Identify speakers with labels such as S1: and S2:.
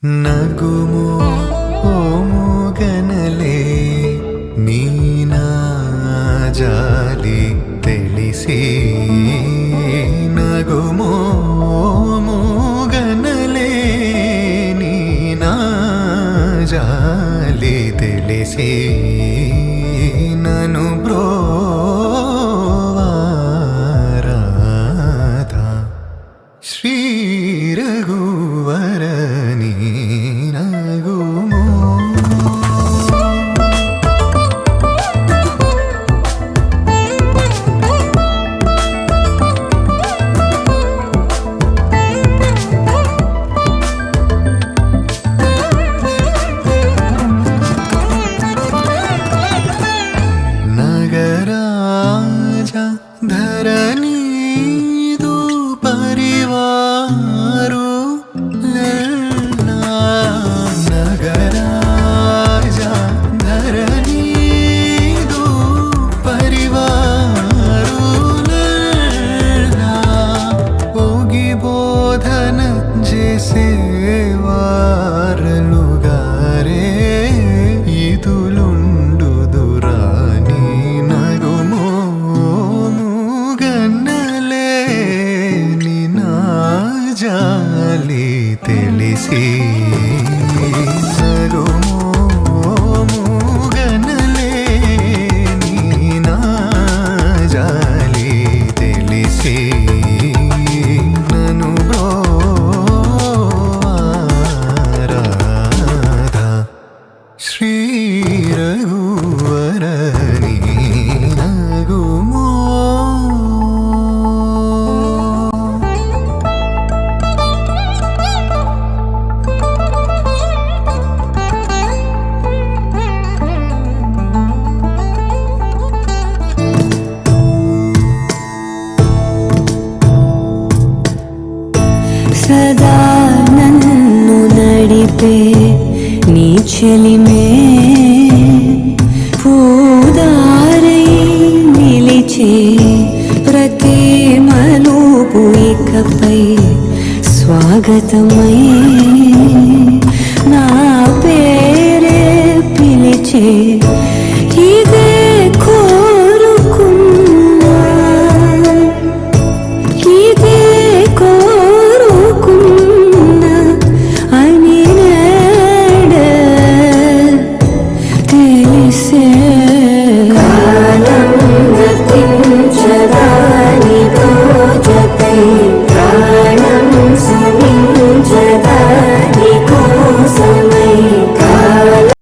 S1: నగుము ఓముగనలే నీనా జాలి తెలిసి నగుము ఓముగనలే నీనా జాలి తెలిసి నను బ్రోవారాధా శ్రీ రఘువరని నగుమో నగరాజ ధరణీదు పరివారు నగరాజ ధరణీదు పరివారు ఓగి బోధన చేసేవారలుగారే ఇదులుండు దురాని నగుమో ముగన్నలే నినా జాలి తెలిసి నగుమో ముగన్నలే నినా జాలి తెలిసి నను బ్రోవారాధా శ్రీ రఘువరని నగుమో
S2: సదా నన్ను నడిపే నీ చెలిమే పూదారై నిలిచే ప్రతి మలుపు ఇకపై స్వాగతమై